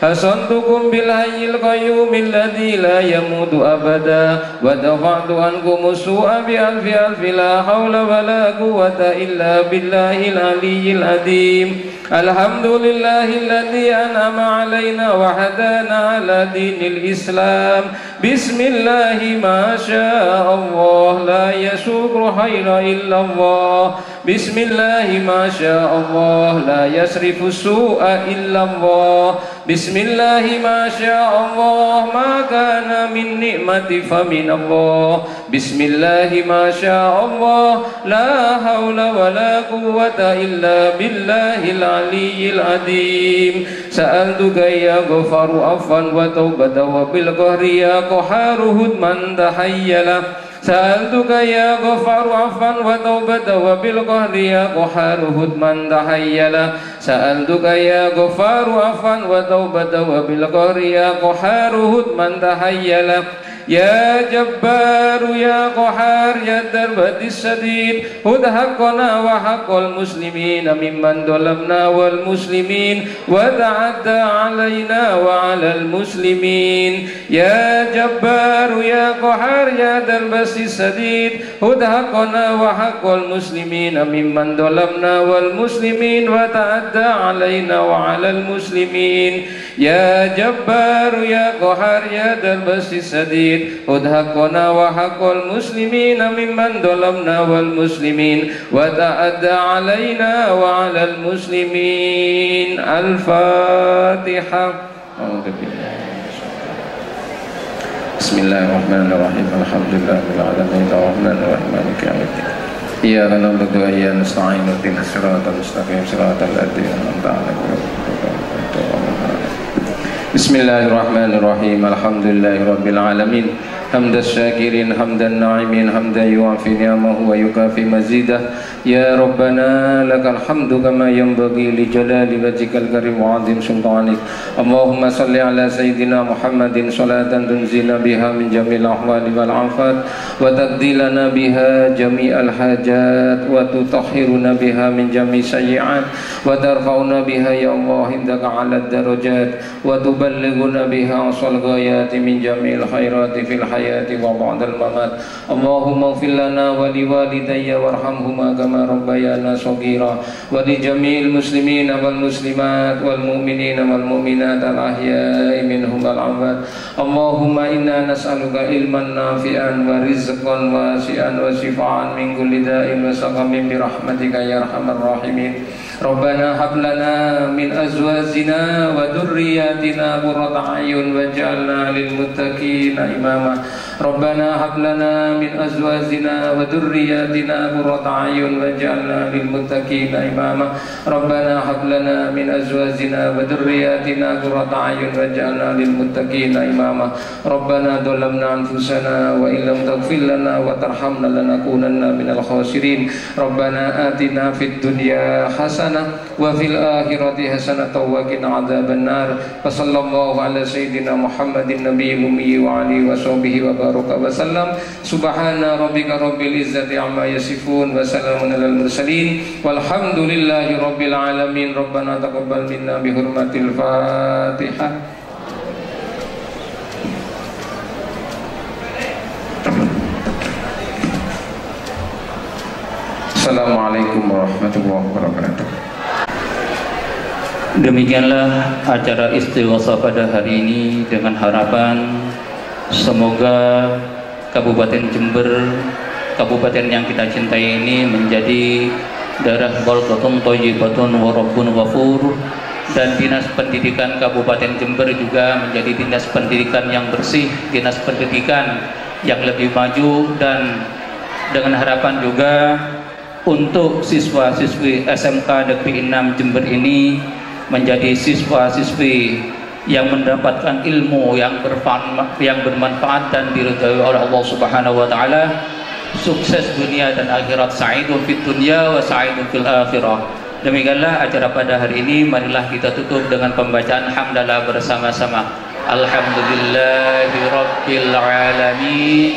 حصنتكم بالحي القيوم الذي لا يموت أبدا ودفعت عنكم السوء بألف ألف لا حول ولا قوة إلا بالله العلي العظيم الحمد لله الذي أنعم علينا وهدانا على دين الإسلام بسم الله ما شاء الله لا يسوق خير إلا الله بسم الله ما شاء الله لا يصرف السوء إلا الله بسم الله ما شاء الله ما كان من نعمة فمن الله بسم الله ما شاء الله لا حول ولا قوة إلا بالله العلي العظيم سألتك يا غفار عفوا وتوبة وبالقهر يا قهار هد من تحيل سألتك يا غفار عفوا وتوبة وبالقهر يا قهار هد من تحيل سألتك يا غفار عفوا وتوبة وبالقهر يا قهار هد من تحيل يا جبار يا قهار يا دربة الشديد هد حقنا وحق المسلمين ممن ظلمنا والمسلمين وتعدى علينا وعلى المسلمين يا جبار يا قهار يا دربة الشديد هد حقنا وحق المسلمين ممن ظلمنا والمسلمين وتعدى علينا وعلى المسلمين يا جبار يا قهار يا دربة الشديد هد حقنا وحق المسلمين ممن ظلمنا والمسلمين وتعدى علينا وعلى المسلمين الفاتحة بسم الله الرحمن الرحيم الحمد لله رب العالمين الرحمن الرحيم مالك يوم الدين إياك نعبد وإياك نستعين اهدنا الصراط المستقيم صراط الذين أنعمت عليهم بسم الله الرحمن الرحيم الحمد لله رب العالمين حمد الشاكرين حمد الناعمين حمدا يوافي نعمه ويكافي مزيده يا ربنا لك الحمد كما ينبغي لجلال وجهك الكريم وعظيم سلطانك اللهم صل على سيدنا محمد صلاة تنزلنا بها من جميع الأحوال والعافات وتقضي لنا بها جميع الحاجات وتطهرنا بها من جميع السيئات وترفعنا بها يا الله عندك على الدرجات وتبلغنا بها أقصى الغايات من جميع الخيرات في الحياة وبعد الممات اللهم اغفر لنا ولوالدي وارحمهما كما ربيانا صغيرا ولجميع المسلمين والمسلمات والمؤمنين والمؤمنات الأحياء منهم والأموات اللهم إنا نسألك علما نافعا ورزقا واسعا وشفاعا من كل داء وسقم برحمتك يا أرحم الراحمين ربنا هب لنا من أزواجنا وذرياتنا قرة أعين واجعلنا للمتقين إماما ربنا هب لنا من أزواجنا وذرياتنا قرة أعين واجعلنا للمتقين إماما ربنا هب لنا من أزواجنا وذرياتنا قرة أعين واجعلنا للمتقين إماما ربنا ظلمنا أنفسنا وإن لم تغفر لنا وترحمنا لنكونن من الخاسرين ربنا آتنا في الدنيا حسنة وفي الآخرة حسنة وقنا عذاب النار وصلى الله على سيدنا محمد النبي الأمي وعلى وصحبه وبارك وسلم سبحان ربك رب العزة عما يصفون وسلام على المرسلين والحمد لله رب العالمين ربنا تقبل منا بحرمة الفاتحة. Assalamualaikum warahmatullahi wabarakatuh. Demikianlah acara istighosa pada hari ini dengan harapan semoga Kabupaten Jember, kabupaten yang kita cintai ini menjadi daerah baldatun thayyibatun wa rabbun ghafur, dan dinas pendidikan Kabupaten Jember juga menjadi dinas pendidikan yang bersih, dinas pendidikan yang lebih maju, dan dengan harapan juga untuk siswa-siswi SMK Negeri 6 Jember ini menjadi siswa-siswi yang mendapatkan ilmu yang bermanfaat dan diridhai oleh Allah Subhanahu wa taala, sukses dunia dan akhirat, sa'idun fid dunya wa sa'idun fil akhirah. Demikianlah acara pada hari ini. Marilah kita tutup dengan pembacaan hamdalah bersama-sama. Alhamdulillahi rabbil alamin.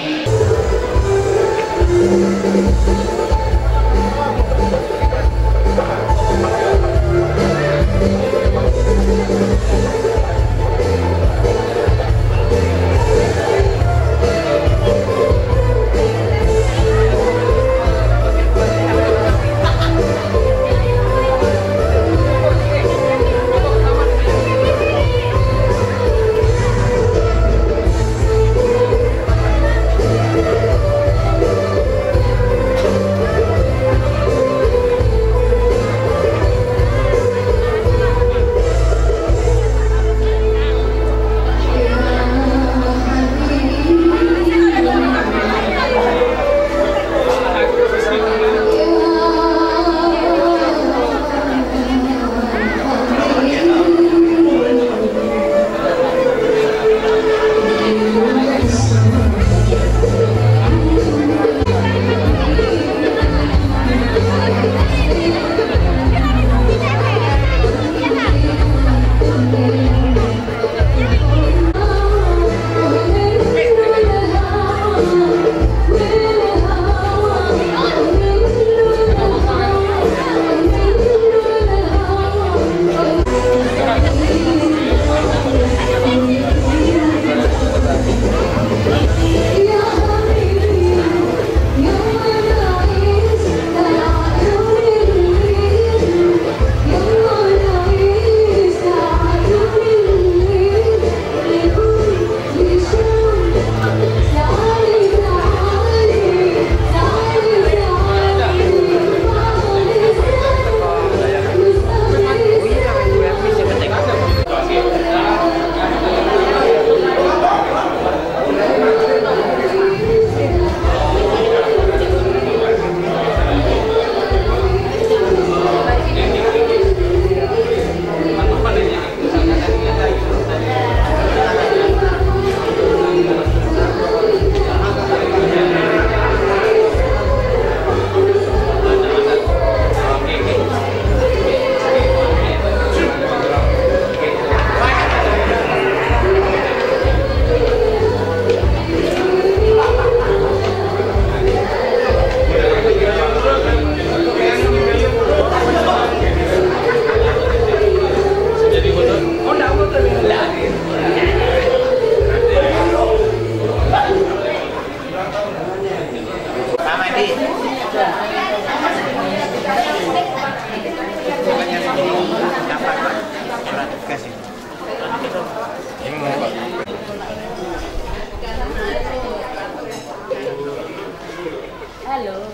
Halo.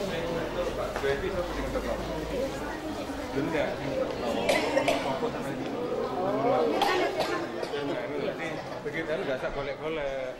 Begitu, gak usah golek-golek.